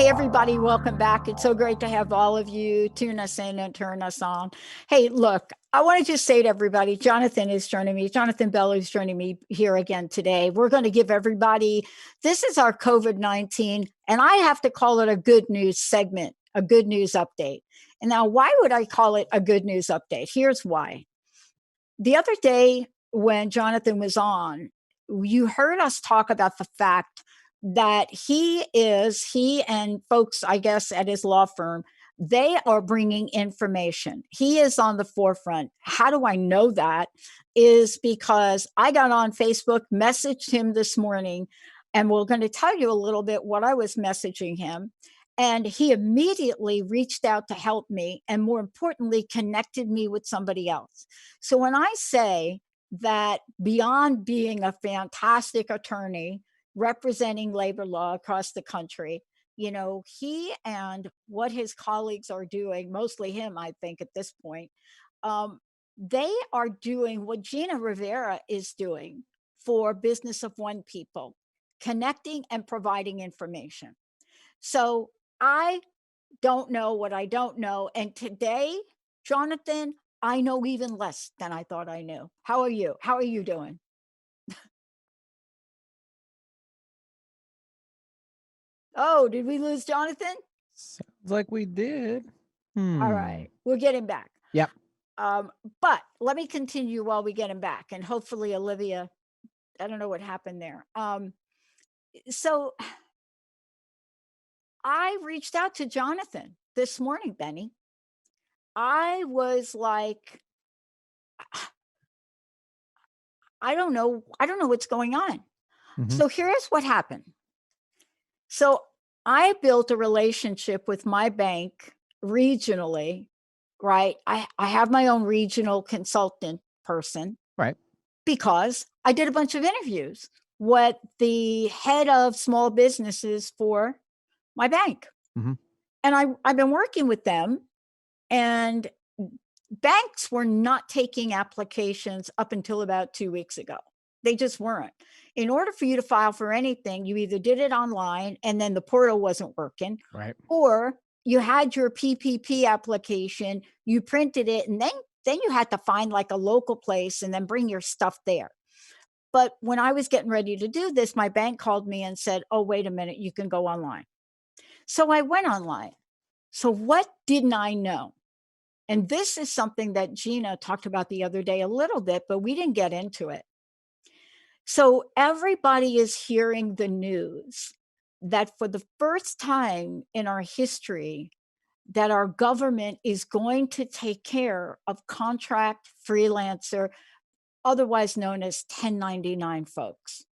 Hey, everybody, welcome back. It's so great to have all of you tune us in and turn us on. Hey, look, I want to just say to everybody, Jonathan Bell is joining me here again today. We're going to give everybody, this is our COVID-19, and I have to call it a good news segment, a good news update. And now, why would I call it a good news update? Here's why. The other day when Jonathan was on, you heard us talk about the fact that he and folks, I guess, at his law firm, they are bringing information. He is on the forefront. How do I know that? Is because I got on Facebook, messaged him this morning, and we're going to tell you a little bit what I was messaging him. And he immediately reached out to help me, and more importantly, connected me with somebody else. So when I say that beyond being a fantastic attorney, representing labor law across the country, he and what his colleagues are doing, mostly him, I think, at this point, they are doing what Gina Rivera is doing for Business of One people, connecting and providing information. So I don't know what I don't know. And today, Jonathan, I know even less than I thought I knew. How are you? How are you doing? Oh, did we lose Jonathan? Sounds like we did. All right, we'll get him back. Yep. But let me continue while we get him back, and hopefully Olivia, I don't know what happened there. So I reached out to Jonathan this morning, Benny. I was like, I don't know what's going on. So here's what happened. So I built a relationship with my bank regionally, right? I have my own regional consultant person. Right. Because I did a bunch of interviews with the head of small businesses for my bank. And I've been working with them, and banks were not taking applications up until about 2 weeks ago. They just weren't. In order for you to file for anything, you either did it online and then the portal wasn't working, right, or you had your PPP application, you printed it, and then you had to find like a local place and then bring your stuff there. But when I was getting ready to do this, my bank called me and said, oh, wait a minute, you can go online. So I went online. So what didn't I know? And this is something that Gina talked about the other day a little bit, but we didn't get into it. So everybody is hearing the news that for the first time in our history, that our government is going to take care of contract freelancer, otherwise known as 1099 folks.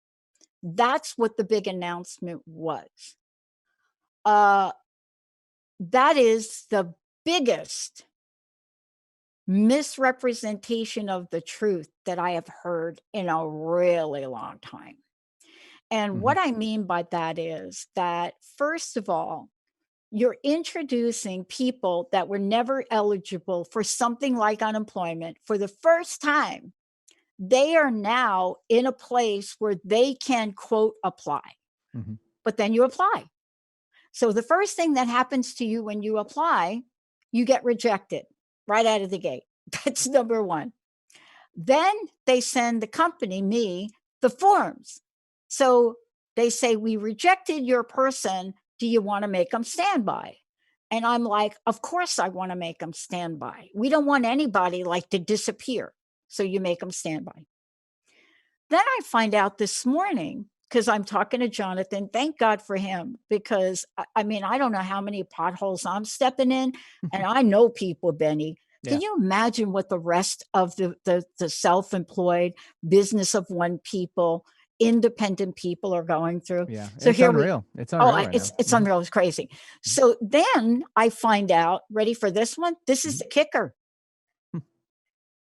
That's what the big announcement was. That is the biggest misrepresentation of the truth that I have heard in a really long time. And what I mean by that is that, first of all, you're introducing people that were never eligible for something like unemployment for the first time. They are now in a place where they can, quote, apply. But then you apply. So the first thing that happens to you when you apply, you get rejected right out of the gate. That's number one. Then they send the company, me, the forms. So they say, we rejected your person. Do you want to make them standby? And I'm like, of course I want to make them standby. We don't want anybody like to disappear. So you make them standby. Then I find out this morning, because I'm talking to Jonathan, thank God for him, because I mean, I don't know how many potholes I'm stepping in, and I know people, Benny. Can you imagine what the rest of the self-employed Business of One people, independent people are going through? Yeah, so it's here unreal. It's unreal. Oh, it's unreal. It's crazy. So then I find out, ready for this one? This is the kicker.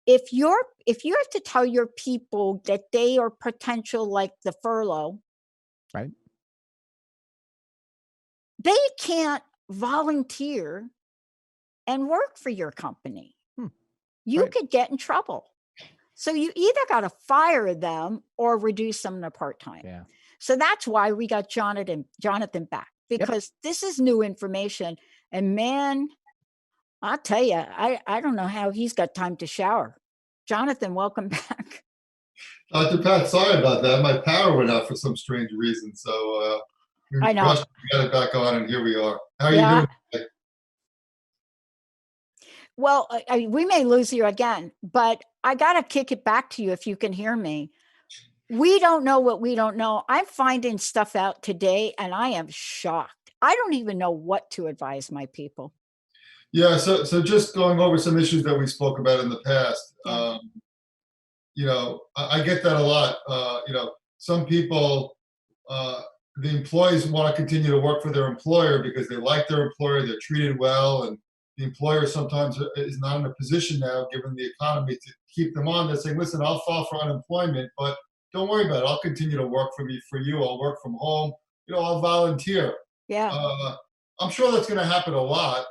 If you have to tell your people that they are potential, like the furlough, right, they can't volunteer and work for your company. You could get in trouble. So you either got to fire them or reduce them to part-time. Yeah. So that's why we got Jonathan back. because this is new information. And man, I'll tell you, I don't know how he's got time to shower. Jonathan, welcome back. Dr. Pat, sorry about that. My power went out for some strange reason. So we I know. rushed to get it back on, and here we are. How are Yeah. you doing? Well, we may lose you again, but I got to kick it back to you if you can hear me. We don't know what we don't know. I'm finding stuff out today, and I am shocked. I don't even know what to advise my people. Yeah, so just going over some issues that we spoke about in the past. Yeah. I get that a lot. Some people, the employees want to continue to work for their employer because they like their employer, they're treated well, and the employer sometimes is not in a position now, given the economy, to keep them on. They're saying, listen, I'll file for unemployment, but don't worry about it. I'll continue to work for you. I'll work from home. I'll volunteer. Yeah. I'm sure that's going to happen a lot.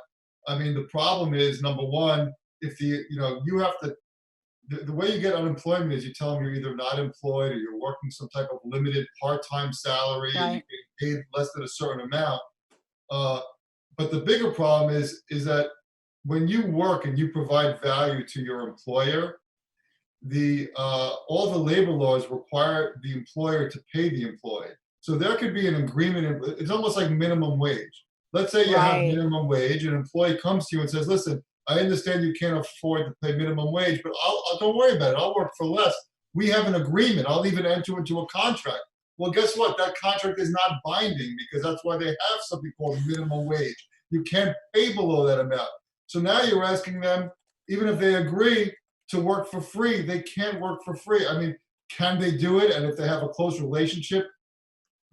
I mean, the problem is, number one, if you have to, the way you get unemployment is you tell them you're either not employed or you're working some type of limited part-time salary and you're getting paid less than a certain amount. But the bigger problem is that when you work and you provide value to your employer, all the labor laws require the employer to pay the employee. So there could be an agreement. It's almost like minimum wage. Let's say you have minimum wage, and an employee comes to you and says, listen, I understand you can't afford to pay minimum wage, but don't worry about it. I'll work for less. We have an agreement. I'll even enter into a contract. Well, guess what? That contract is not binding, because that's why they have something called minimum wage. You can't pay below that amount. So now you're asking them, even if they agree to work for free, they can't work for free. I mean, can they do it? And if they have a close relationship,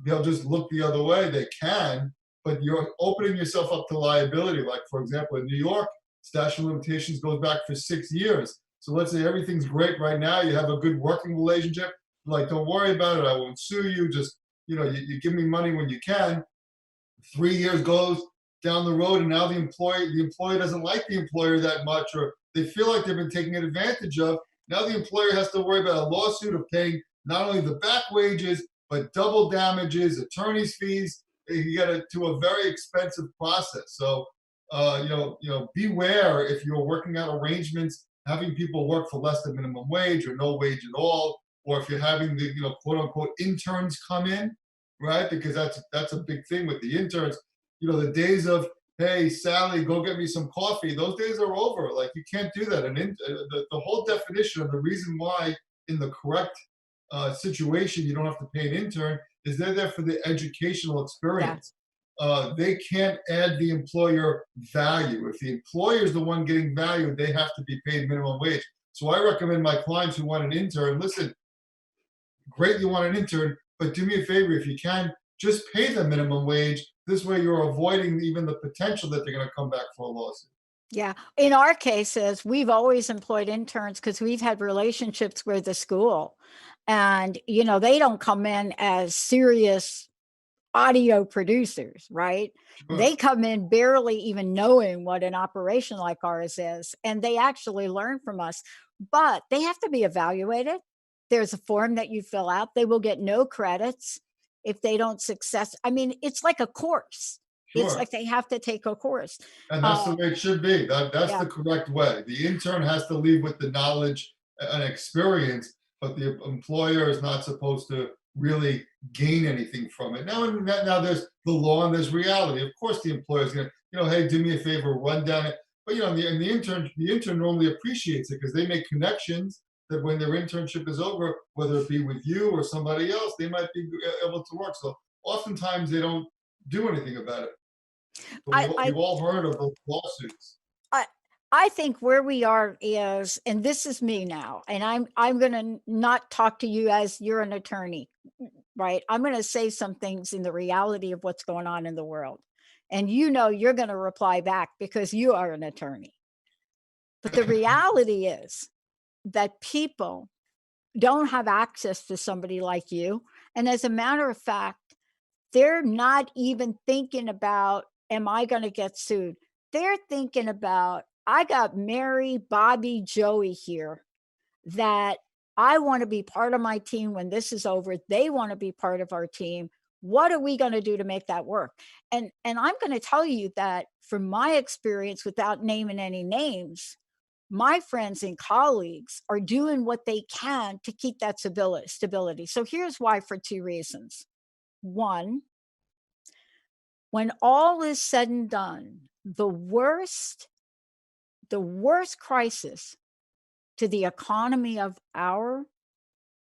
they'll just look the other way. They can, but you're opening yourself up to liability. Like, for example, in New York, statute of limitations goes back for 6 years. So let's say everything's great right now. You have a good working relationship. Like, don't worry about it. I won't sue you. Just, you give me money when you can. 3 years goes down the road, and now the employee doesn't like the employer that much, or they feel like they've been taken advantage of. Now the employer has to worry about a lawsuit of paying not only the back wages, but double damages, attorney's fees. You get it to a very expensive process. So, beware if you're working out arrangements, having people work for less than minimum wage or no wage at all, or if you're having the, quote unquote interns come in, right? Because that's a big thing with the interns. The days of, hey, Sally, go get me some coffee, those days are over. Like, you can't do that. And the whole definition of the reason why, in the correct situation, you don't have to pay an intern is they're there for the educational experience. They can't add the employer value. If the employer is the one getting value, they have to be paid minimum wage. So I recommend my clients who want an intern, listen, great you want an intern, but do me a favor, if you can, just pay them minimum wage. This way you're avoiding even the potential that they're going to come back for a lawsuit. Yeah. In our cases, we've always employed interns because we've had relationships with the school. And, they don't come in as serious audio producers, right? Sure. They come in barely even knowing what an operation like ours is, and they actually learn from us, but they have to be evaluated. There's a form that you fill out. They will get no credits if they don't success. I mean, it's like a course. Sure. It's like they have to take a course. And that's the way it should be. That's the correct way. The intern has to leave with the knowledge and experience, but the employer is not supposed to really gain anything from it. Now there's the law and there's reality. Of course, the employer is going to, hey, do me a favor, run down it. But the intern normally appreciates it because they make connections that when their internship is over, whether it be with you or somebody else, they might be able to work. So oftentimes they don't do anything about it. We've all heard of those lawsuits. I think where we are is, and this is me now, and I'm going to not talk to you as you're an attorney, right? I'm going to say some things in the reality of what's going on in the world. And you're going to reply back because you are an attorney. But the reality is that people don't have access to somebody like you. And as a matter of fact, they're not even thinking about, am I going to get sued? They're thinking about, I got Mary, Bobby, Joey here that I want to be part of my team when this is over. They want to be part of our team. What are we going to do to make that work? And I'm going to tell you that from my experience, without naming any names, my friends and colleagues are doing what they can to keep that stability. So here's why, for two reasons. One, when all is said and done, the worst crisis to the economy of our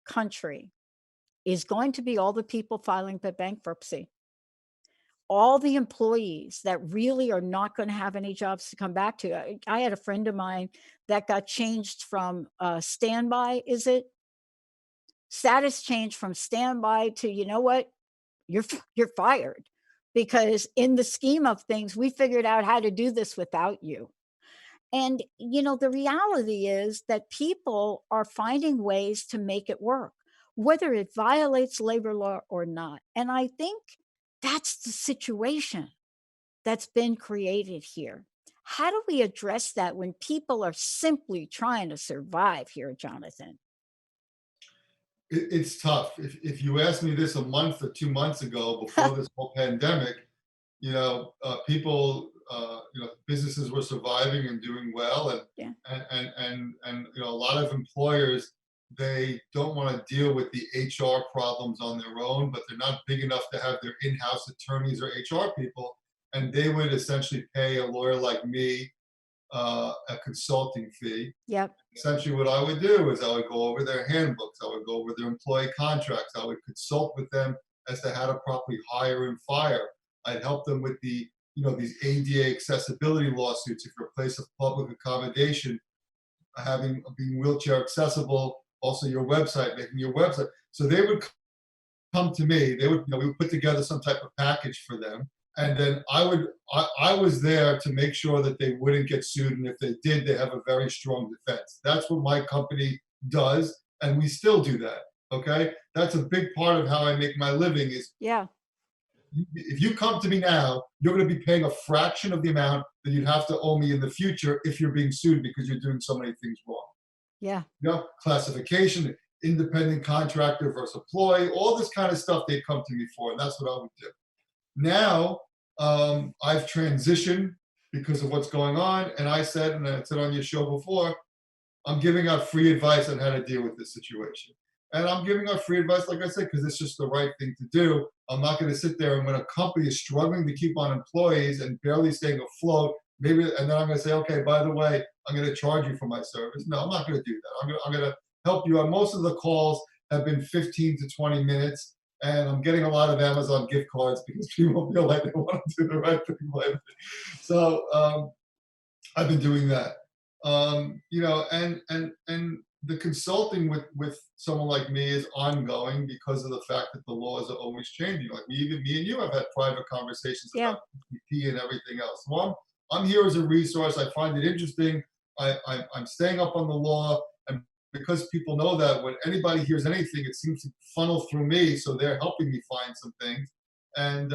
country is going to be all the people filing for bankruptcy, all the employees that really are not going to have any jobs to come back to. I had a friend of mine that got changed from standby, status change from standby to, you know what, you're fired, because in the scheme of things, we figured out how to do this without you. And, the reality is that people are finding ways to make it work, whether it violates labor law or not. And I think that's the situation that's been created here. How do we address that when people are simply trying to survive here, Jonathan? It's tough. If you asked me this a month or 2 months ago, before this whole pandemic, people, businesses were surviving and doing well, and Yeah. and a lot of employers, they don't want to deal with the HR problems on their own, but they're not big enough to have their in-house attorneys or HR people, and they would essentially pay a lawyer like me a consulting fee. Yep. Essentially, what I would do is I would go over their handbooks, I would go over their employee contracts, I would consult with them as to how to properly hire and fire. I'd help them with these ADA accessibility lawsuits. If you're a place of public accommodation, being wheelchair accessible, also your website, making your website. So they would come to me. We would put together some type of package for them, and then I was there to make sure that they wouldn't get sued, and if they did, they have a very strong defense. That's what my company does, and we still do that. Okay, that's a big part of how I make my living. Is if you come to me now, you're going to be paying a fraction of the amount that you'd have to owe me in the future if you're being sued because you're doing so many things wrong. Yeah. Classification, independent contractor versus employee, all this kind of stuff they come to me for, and that's what I would do. Now, I've transitioned because of what's going on, and I said on your show before, I'm giving out free advice on how to deal with this situation. And I'm giving out free advice, like I said, because it's just the right thing to do. I'm not going to sit there and when a company is struggling to keep on employees and barely staying afloat, and then I'm going to say, okay, by the way, I'm going to charge you for my service. No, I'm not going to do that. I'm going to help you. And most of the calls have been 15 to 20 minutes. And I'm getting a lot of Amazon gift cards because people feel like they want to do the right thing by me. So I've been doing that. And the consulting with someone like me is ongoing because of the fact that the laws are always changing. Like me and you have had private conversations about PPP and everything else. So I'm here as a resource. I find it interesting. I'm staying up on the law, and because people know that when anybody hears anything, it seems to funnel through me. So they're helping me find some things, and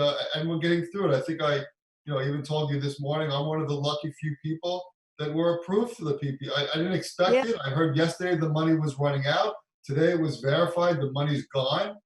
we're getting through it. I think I even told you this morning, I'm one of the lucky few people that were approved for the PP. I didn't expect it. I heard yesterday the money was running out. Today it was verified. The money's gone.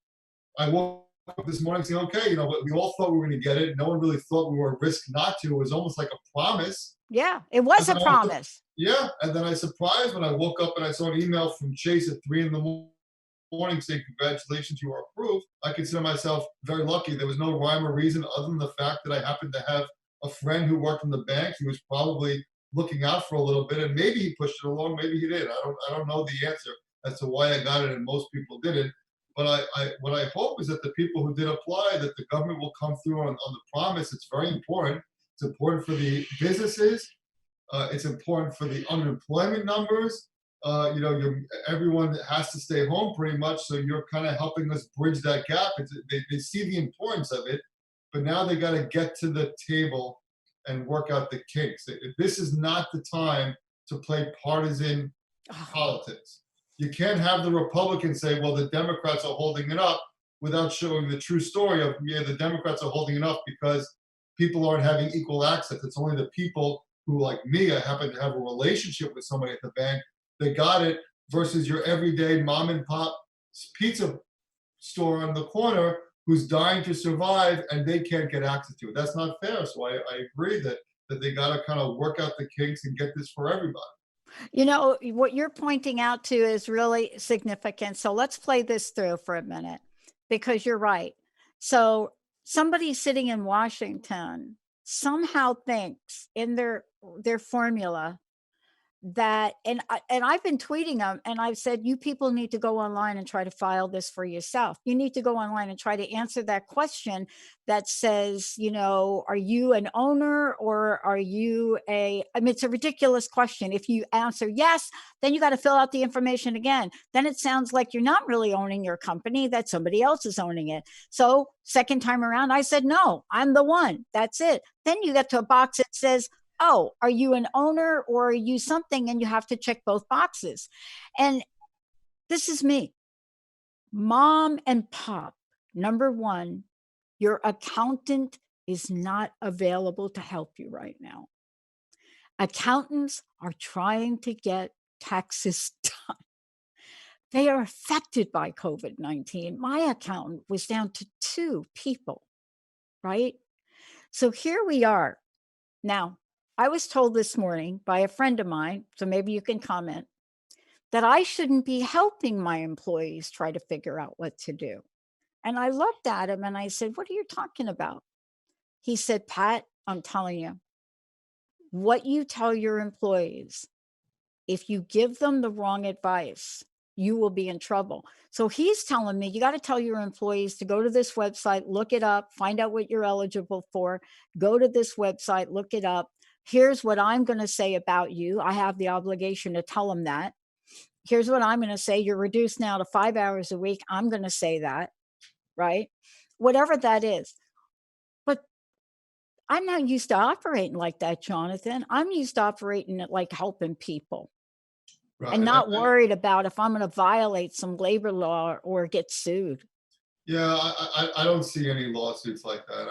I woke up this morning saying, okay, we all thought we were going to get it. No one really thought we were at risk not to. It was almost like a promise. Yeah, it was a promise. And then I was surprised when I woke up and I saw an email from Chase at 3 a.m. saying, congratulations, you are approved. I consider myself very lucky. There was no rhyme or reason other than the fact that I happened to have a friend who worked in the bank. He was probably looking out for a little bit, and maybe he pushed it along, maybe he did. I don't know the answer as to why I got it and most people didn't. But what I hope is that the people who did apply, that the government will come through on the promise. It's very important. It's important for the businesses. It's important for the unemployment numbers. Everyone has to stay home pretty much, so you're kind of helping us bridge that gap. They see the importance of it, but now they got to get to the table and work out the kinks. This is not the time to play partisan politics. You can't have the Republicans say, well, the Democrats are holding it up without showing the true story of, the Democrats are holding it up because people aren't having equal access. It's only the people who, like me, I happen to have a relationship with somebody at the bank that got it, versus your everyday mom and pop pizza store on the corner who's dying to survive and they can't get access to it. That's not fair. So I agree that they got to kind of work out the kinks and get this for everybody. You know, what you're pointing out to is really significant. So let's play this through for a minute, because you're right. So somebody sitting in Washington somehow thinks in their formula that, and I've been tweeting them, and I've said, you people need to go online and try to file this for yourself. You need to go online and try to answer that question that says, you know, are you an owner or are you I mean, it's a ridiculous question. If you answer yes, then you got to fill out the information again. Then it sounds like you're not really owning your company, that somebody else is owning it. So second time around, I said, no, I'm the one. That's it. Then you get to a box that says, oh, are you an owner or are you something? And you have to check both boxes. And this is me. Mom and pop, number one, your accountant is not available to help you right now. Accountants are trying to get taxes done. They are affected by COVID-19. My accountant was down to 2 people, right? So here we are. Now, I was told this morning by a friend of mine, so maybe you can comment, that I shouldn't be helping my employees try to figure out what to do. And I looked at him and I said, what are you talking about? He said, Pat, I'm telling you, what you tell your employees, if you give them the wrong advice, you will be in trouble. So he's telling me, you got to tell your employees to go to this website, look it up, find out what you're eligible for, go to this website, look it up. Here's what I'm going to say about you. I have the obligation to tell them that. Here's what I'm going to say. You're reduced now to 5 hours a week. I'm going to say that, right? Whatever that is. But I'm not used to operating like that, Jonathan. I'm used to operating it like helping people. Right. And not worried about if I'm going to violate some labor law or get sued. Yeah, I don't see any lawsuits like that.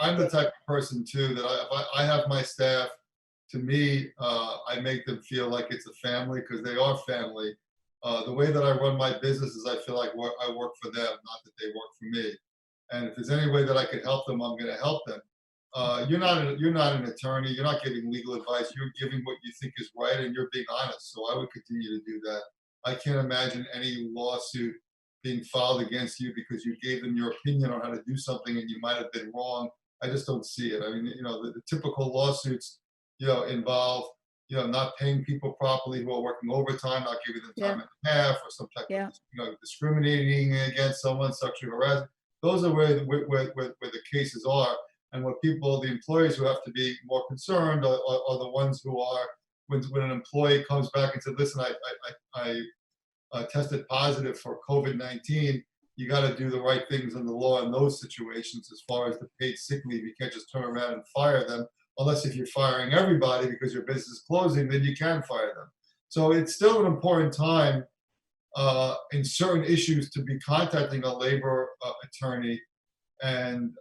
I'm the type of person too that if I have my staff, to me, I make them feel like it's a family because they are family. The way that I run my business is I feel like I work for them, not that they work for me. And if there's any way that I could help them, I'm going to help them. You're not an attorney. You're not giving legal advice. You're giving what you think is right, and you're being honest. So I would continue to do that. I can't imagine any lawsuit being filed against you because you gave them your opinion on how to do something and you might have been wrong. I just don't see it. I mean, the typical lawsuits, involve, not paying people properly who are working overtime, not giving them time and a half, or some type of, discriminating against someone, sexual harassment. Those are where the cases are. And what the employees who have to be more concerned are the ones who are, when an employee comes back and said, listen, I tested positive for COVID-19, you got to do the right things in the law in those situations as far as the paid sick leave. You can't just turn around and fire them, unless if you're firing everybody because your business is closing, then you can fire them. So it's still an important time in certain issues to be contacting a labor attorney. And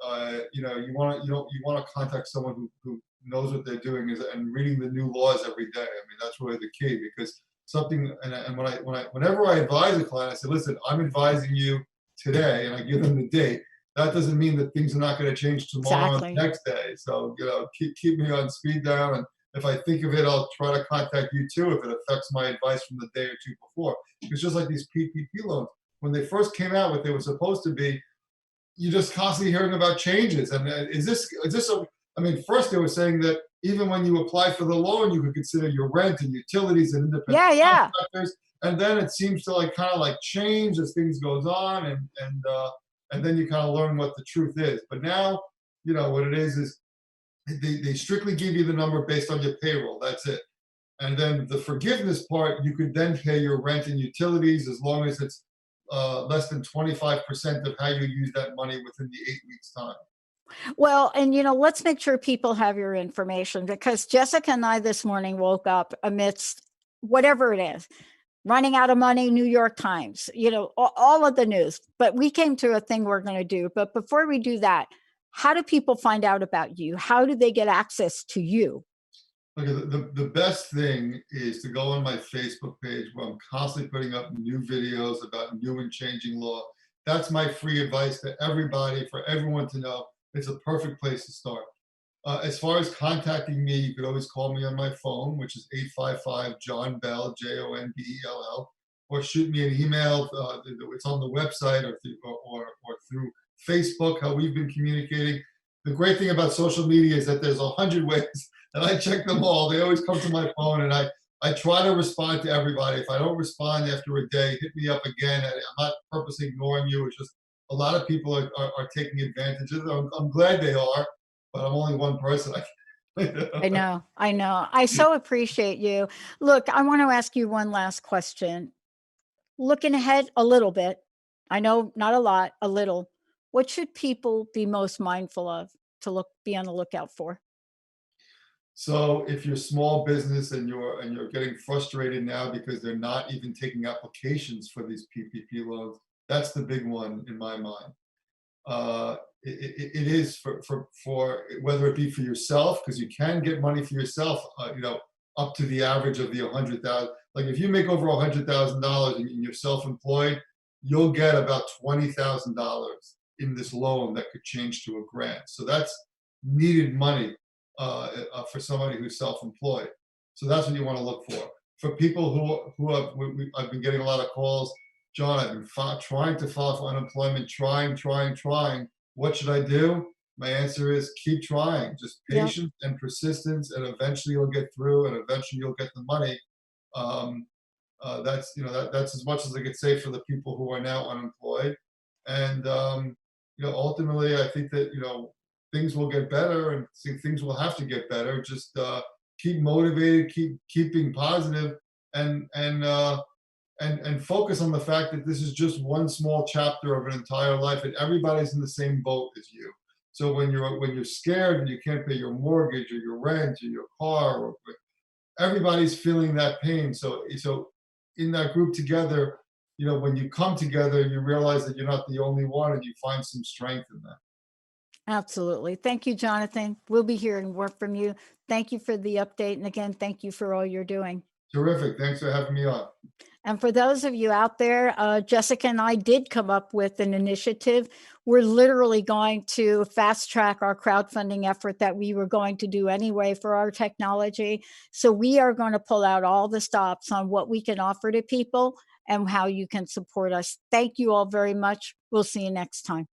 you want to contact someone who knows what they're doing and reading the new laws every day. I mean, that's really the key, because something, and whenever I advise a client, I say, listen, I'm advising you today, and I give them the date. That doesn't mean that things are not going to change tomorrow and the next day. So keep me on speed dial, and if I think of it, I'll try to contact you too if it affects my advice from the day or two before. It's just like these PPP loans. When they first came out, what they were supposed to be, you're just constantly hearing about changes. And first they were saying that even when you apply for the loan, you could consider your rent and utilities and independent contractors. And then it seems to kind of change as things goes on, and then you kind of learn what the truth is. But now, what it is they strictly give you the number based on your payroll. That's it. And then the forgiveness part, you could then pay your rent and utilities as long as it's less than 25% of how you use that money within the 8 weeks time. Well, and let's make sure people have your information, because Jessica and I this morning woke up amidst whatever it is, running out of money, New York Times, all of the news. But we came to a thing we're going to do. But before we do that, how do people find out about you? How do they get access to you? Okay, the best thing is to go on my Facebook page, where I'm constantly putting up new videos about new and changing law. That's my free advice to everybody, for everyone to know. It's a perfect place to start. As far as contacting me, you could always call me on my phone, which is 855 John Bell, JONBELL, or shoot me an email. It's on the website, or through Facebook, how we've been communicating. The great thing about social media is that there's 100 ways, and I check them all. They always come to my phone, and I try to respond to everybody. If I don't respond after a day, hit me up again. I'm not purposely ignoring you. It's just a lot of people are taking advantage of it. I'm glad they are, but I'm only one person. I know. I so appreciate you. Look, I want to ask you one last question. Looking ahead a little bit, I know not a lot, a little. What should people be most mindful of to be on the lookout for? So if you're small business and you're getting frustrated now because they're not even taking applications for these PPP loans, that's the big one in my mind. It is for whether it be for yourself, because you can get money for yourself, up to the average of the 100,000. Like if you make over $100,000 and you're self-employed, you'll get about $20,000 in this loan that could change to a grant. So that's needed money for somebody who's self-employed. So that's what you want to look for. For people who have, I've been getting a lot of calls. John, I've been trying to file for unemployment, trying. What should I do? My answer is keep trying. Just patience and persistence, and eventually you'll get through, and eventually you'll get the money. That's as much as I could say for the people who are now unemployed. And ultimately, I think that things will get better, and things will have to get better. Just keep motivated, keep being positive, and focus on the fact that this is just one small chapter of an entire life, and everybody's in the same boat as you. So when you're scared and you can't pay your mortgage or your rent or your car, everybody's feeling that pain. So in that group together, when you come together, you realize that you're not the only one, and you find some strength in that. Absolutely. Thank you, Jonathan. We'll be hearing more from you. Thank you for the update. And again, thank you for all you're doing. Terrific. Thanks for having me on. And for those of you out there, Jessica and I did come up with an initiative. We're literally going to fast track our crowdfunding effort that we were going to do anyway for our technology. So we are going to pull out all the stops on what we can offer to people and how you can support us. Thank you all very much. We'll see you next time.